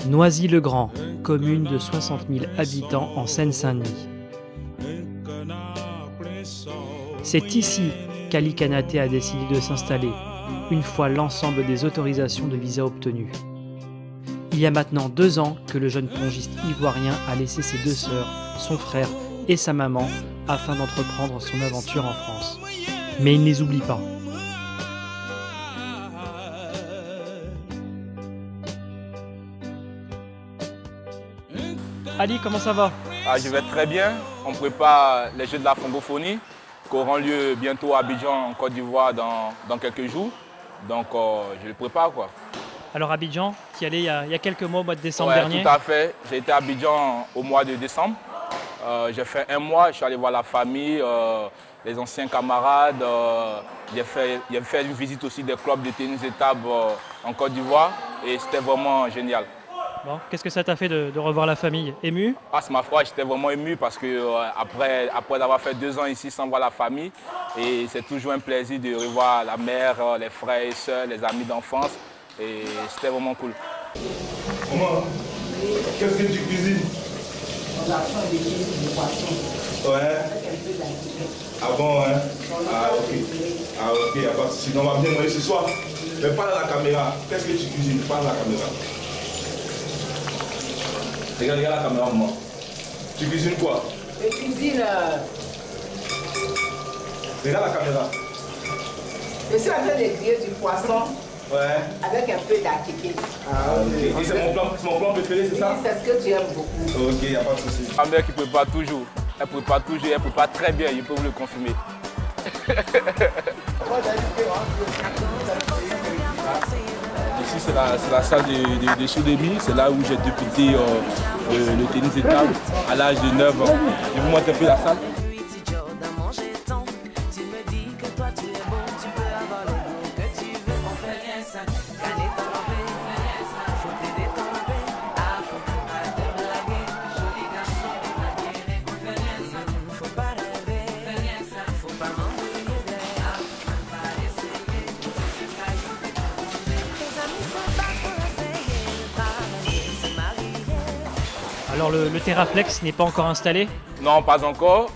Noisy-le-Grand, commune de 60 000 habitants en Seine-Saint-Denis. C'est ici qu'Ali Konaté a décidé de s'installer, une fois l'ensemble des autorisations de visa obtenues. Il y a maintenant 2 ans que le jeune plongiste ivoirien a laissé ses 2 sœurs, son frère et sa maman afin d'entreprendre son aventure en France. Mais il ne les oublie pas. Ali, comment ça va? Je vais très bien. On prépare les Jeux de la francophonie qui auront lieu bientôt à Abidjan, en Côte d'Ivoire, dans quelques jours. Donc, je le prépare, quoi. Alors Abidjan, tu y allais il y a quelques mois, au mois de décembre dernier? Tout à fait. J'ai été à Abidjan au mois de décembre. J'ai fait 1 mois, je suis allé voir la famille, les anciens camarades. J'ai fait une visite aussi des clubs de tennis de table en Côte d'Ivoire et c'était vraiment génial. Bon, qu'est-ce que ça t'a fait de revoir la famille? Ému? C'est ma foi, j'étais vraiment ému parce que après avoir fait 2 ans ici sans voir la famille, et c'est toujours un plaisir de revoir la mère, les frères et sœurs, les amis d'enfance. Et c'était vraiment cool. Maman, qu'est-ce que tu cuisines? On apprend des cuisines de poisson. Ouais. Avec un peu d'artichaut. Ah bon, hein? Ah ok. Ah ok, il n'y a pas de souci. On va bien manger ce soir. Mais parle à la caméra. Qu'est-ce que tu cuisines? Parle à la caméra. Regarde la caméra, maman. Tu cuisines quoi? Je cuisine. Regarde la caméra. Je suis en train de griller du poisson. Ouais. Avec un peu d'artichaut. Ah ok. Et c'est mon plan préféré, c'est ça? Oui, c'est ce que tu aimes beaucoup. Ok, il n'y a pas de souci. Ma mère qui prépare toujours. Elle prépare très bien, je peux vous le confirmer. Ici, c'est la salle de soudémie. C'est là où j'ai débuté le tennis de table à l'âge de 9 ans. Je vous montre un peu la salle. Alors le Terraflex n'est pas encore installé? Non, pas encore.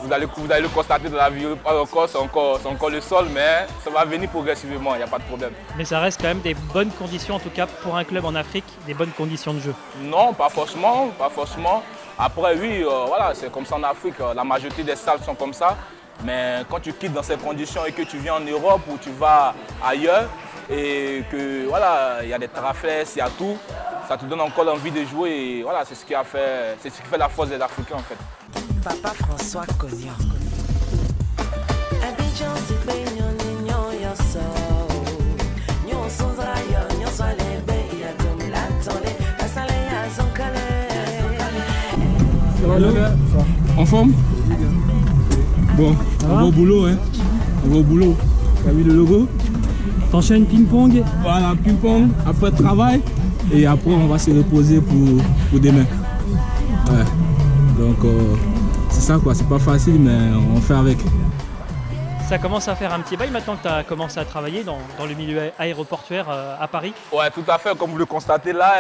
Vous allez le constater dans la vidéo, pas encore, c'est encore le sol, mais ça va venir progressivement, il n'y a pas de problème. Mais ça reste quand même des bonnes conditions, en tout cas pour un club en Afrique, des bonnes conditions de jeu. Non, pas forcément, pas forcément. Après, oui, voilà, c'est comme ça en Afrique, la majorité des salles sont comme ça. Mais quand tu quittes dans ces conditions et que tu viens en Europe ou tu vas ailleurs, et que voilà, il y a des Terraflex, il y a tout, ça te donne encore envie de jouer et voilà, c'est ce qui fait la force des Africains en fait. Papa François Cognon. Abidjan c'est baignon nignon yo so. Nyon sonzra yo, nyon so lebe ya dom la tole. Asale ya zonkale. En forme? Bon, on va au boulot hein. On va au boulot. Tu as vu le logo? T'enchaînes ping-pong? Voilà, ping-pong, après travail. Et après, on va se reposer pour demain. Ouais. Donc, c'est ça quoi, c'est pas facile, mais on fait avec. Ça commence à faire un petit bail maintenant que tu as commencé à travailler dans le milieu aéroportuaire à Paris? Ouais, tout à fait. Comme vous le constatez là,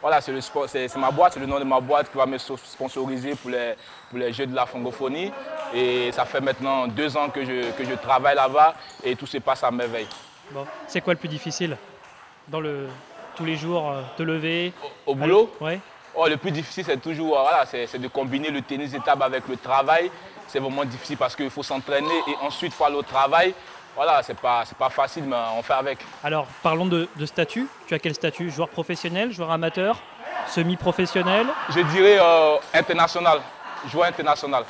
voilà, c'est ma boîte, c'est le nom de ma boîte qui va me sponsoriser pour les Jeux de la francophonie. Et ça fait maintenant 2 ans que je travaille là-bas et tout se passe à merveille. Bon. C'est quoi le plus difficile dans tous les jours, te lever? Au boulot? Ouais. Oh, le plus difficile, c'est toujours voilà, c'est de combiner le tennis de table avec le travail. C'est vraiment difficile parce qu'il faut s'entraîner et ensuite faire le travail. Voilà, c'est pas facile, mais on fait avec. Alors, parlons de statut. Tu as quel statut? Joueur professionnel, joueur amateur, semi-professionnel? Je dirais international, joueur international.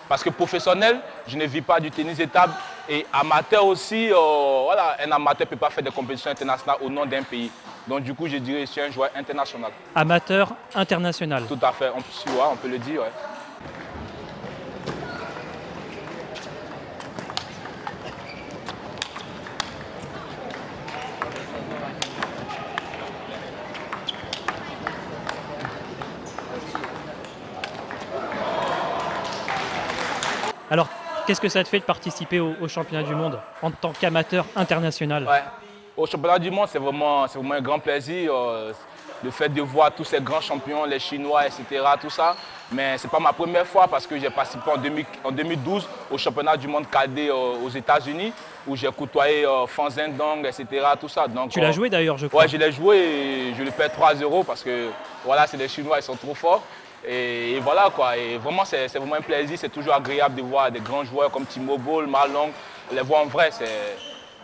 Parce que professionnel, je ne vis pas du tennis de table. Et amateur aussi, voilà, un amateur ne peut pas faire des compétitions internationales au nom d'un pays. Donc du coup, je dirais que je suis un joueur international. Amateur international. Tout à fait, on peut le dire. Ouais. Alors, qu'est-ce que ça te fait de participer au championnat du monde en tant qu'amateur international? Ouais. Au championnat du monde, c'est vraiment un grand plaisir. Le fait de voir tous ces grands champions, les Chinois, etc., tout ça. Mais ce n'est pas ma première fois parce que j'ai participé en 2012 au championnat du monde cadet aux États-Unis où j'ai côtoyé Fan Zhendong, etc., tout ça. Donc, Tu l'as joué d'ailleurs, je crois. Ouais, je l'ai joué et je lui paie 3 € parce que voilà, c'est les Chinois, ils sont trop forts. Et voilà quoi, et vraiment c'est vraiment un plaisir, c'est toujours agréable de voir des grands joueurs comme Timo Boll, Ma Long, les voir en vrai,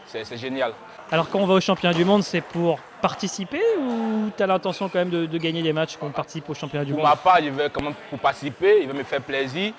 c'est génial. Alors quand on va au championnat du monde, c'est pour participer ou tu as l'intention quand même de gagner des matchs quand on participe au championnat du monde? Pour ma part, je vais quand même pour participer, il va me faire plaisir,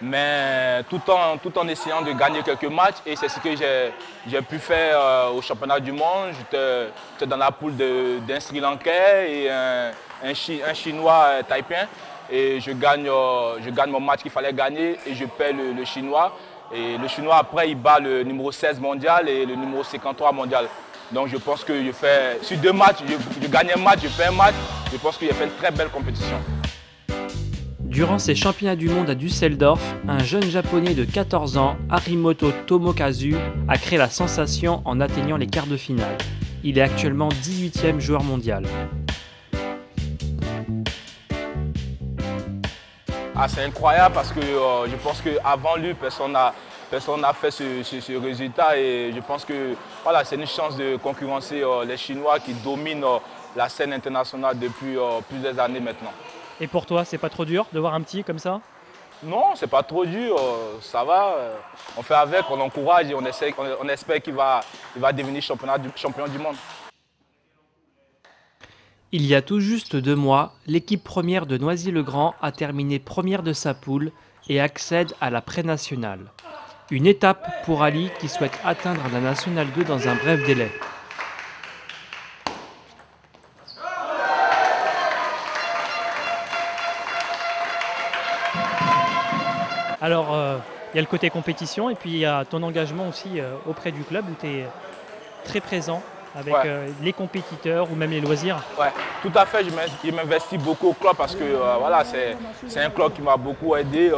mais tout en essayant de gagner quelques matchs. Et c'est ce que j'ai pu faire au championnat du monde. J'étais dans la poule d'un Sri Lankais et un Chinois taïpien. Et je gagne mon match qu'il fallait gagner et je paie le Chinois. Et le Chinois, après, il bat le numéro 16 mondial et le numéro 53 mondial. Donc je pense que je fais, sur 2 matchs, je gagne un match, je fais un match. Je pense qu'il a fait une très belle compétition. Durant ces championnats du monde à Düsseldorf, un jeune japonais de 14 ans, Harimoto Tomokazu, a créé la sensation en atteignant les quarts de finale. Il est actuellement 18e joueur mondial. Ah, c'est incroyable parce que je pense qu'avant lui, personne n'a fait ce résultat et je pense que voilà, c'est une chance de concurrencer les Chinois qui dominent la scène internationale depuis plusieurs années maintenant. Et pour toi, c'est pas trop dur de voir un petit comme ça? Non, c'est pas trop dur, ça va. On fait avec, on encourage et on espère qu'il va devenir champion du monde. Il y a tout juste 2 mois, l'équipe première de Noisy-le-Grand a terminé première de sa poule et accède à la pré-nationale. Une étape pour Ali qui souhaite atteindre la Nationale 2 dans un bref délai. Alors, il y a le côté compétition et puis il y a ton engagement aussi auprès du club où tu es très présent avec les compétiteurs ou même les loisirs. Ouais, tout à fait, je m'investis beaucoup au club parce que voilà, c'est un club qui m'a beaucoup aidé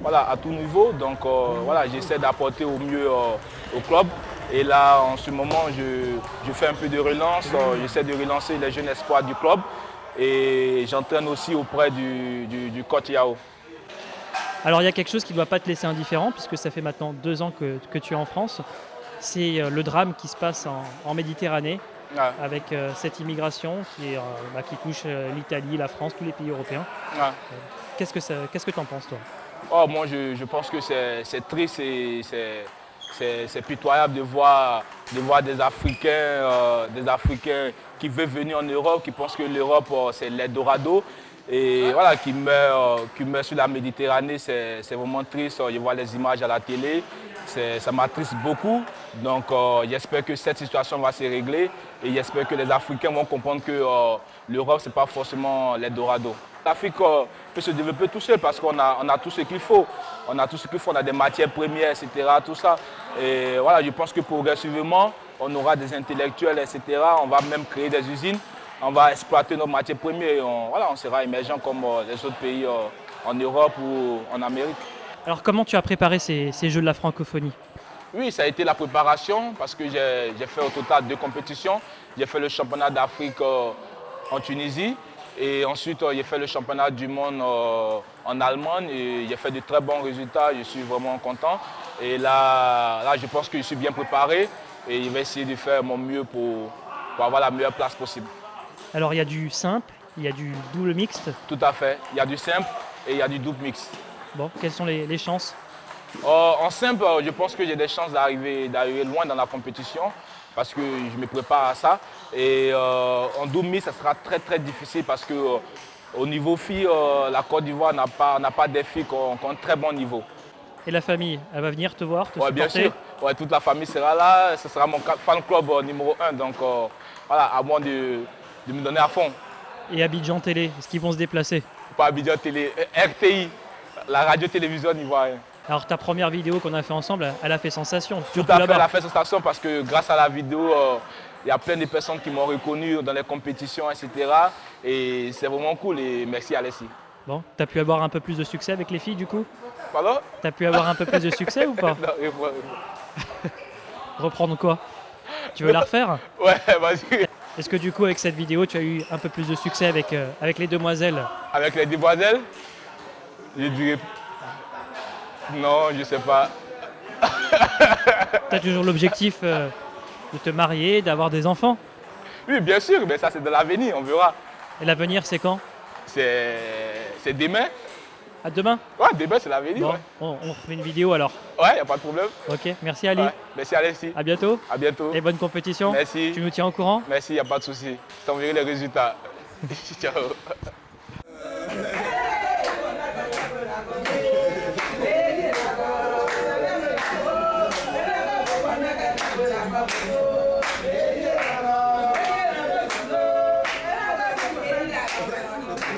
voilà, à tout niveau. Donc voilà, j'essaie d'apporter au mieux au club. Et là, en ce moment, je fais un peu de relance, j'essaie de relancer les jeunes espoirs du club. Et j'entraîne aussi auprès du coach Yao. Alors il y a quelque chose qui ne doit pas te laisser indifférent puisque ça fait maintenant 2 ans que tu es en France. C'est le drame qui se passe en Méditerranée avec cette immigration qui touche l'Italie, la France, tous les pays européens. Qu'est-ce que tu en penses toi? Oh, moi je pense que c'est triste et c'est pitoyable de voir des Africains qui veulent venir en Europe, qui pensent que l'Europe c'est l'Eldorado. Et voilà, qui meurt sur la Méditerranée, c'est vraiment triste. Je vois les images à la télé, ça m'attriste beaucoup. Donc j'espère que cette situation va se régler et j'espère que les Africains vont comprendre que l'Europe, ce n'est pas forcément l'Eldorado. L'Afrique peut se développer tout seul parce qu'on a tout ce qu'il faut. On a tout ce qu'il faut, on a des matières premières, etc. Tout ça. Et voilà, je pense que progressivement, on aura des intellectuels, etc. On va même créer des usines. On va exploiter nos matières premières et on sera émergent comme les autres pays en Europe ou en Amérique. Alors comment tu as préparé ces Jeux de la francophonie? Oui, ça a été la préparation parce que j'ai fait au total 2 compétitions. J'ai fait le championnat d'Afrique en Tunisie et ensuite j'ai fait le championnat du monde en Allemagne et j'ai fait de très bons résultats. Je suis vraiment content. Et là je pense que je suis bien préparé et je vais essayer de faire mon mieux pour avoir la meilleure place possible. Alors il y a du simple, il y a du double mixte. Tout à fait, il y a du simple et il y a du double mixte. Bon, quelles sont les chances? En simple, je pense que j'ai des chances d'arriver loin dans la compétition parce que je me prépare à ça. Et en double mixte, ça sera très très difficile parce que au niveau filles, la Côte d'Ivoire n'a pas des filles qui ont un très bon niveau. Et la famille, elle va venir te voir, te supporter? Bien sûr, toute la famille sera là, ce sera mon fan club numéro 1. Donc voilà, à moi de me donner à fond. Et Abidjan Télé, est-ce qu'ils vont se déplacer? Pas Abidjan Télé, RTI, la radio-télévision ivoirienne. Alors ta première vidéo qu'on a fait ensemble, elle a fait sensation. Tout à fait, elle a fait sensation parce que grâce à la vidéo, il y a plein de personnes qui m'ont reconnu dans les compétitions, etc. Et c'est vraiment cool et merci Alessi. Bon, t'as pu avoir un peu plus de succès avec les filles du coup? Pardon? T'as pu avoir un peu plus de succès ou pas? Non, Reprendre quoi? Tu veux la refaire? ouais, vas-y. Est-ce que du coup avec cette vidéo tu as eu un peu plus de succès avec les demoiselles? Avec les demoiselles, je dirais... Non, je sais pas. T'as toujours l'objectif de te marier, d'avoir des enfants? Oui, bien sûr, mais ça c'est de l'avenir, on verra. Et l'avenir c'est quand? C'est demain. À demain? Ouais, demain c'est l'avenir. Bon, Ouais, on refait une vidéo alors. ouais, y a pas de problème. Ok, merci Ali. Ouais. Merci Alexis. À bientôt. À bientôt. Et bonne compétition. Merci. Tu nous tiens au courant? Merci, y a pas de souci. Je t'enverrai les résultats. Ciao.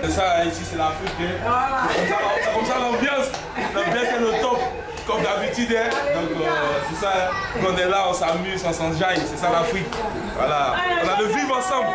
C'est ça, ici c'est l'Afrique. Hein. C'est comme ça l'ambiance. L'ambiance est le top, comme d'habitude. Hein. Donc c'est ça, hein. On est là, on s'amuse, on s'enjaille. C'est ça l'Afrique. Voilà. On a le vivre ensemble.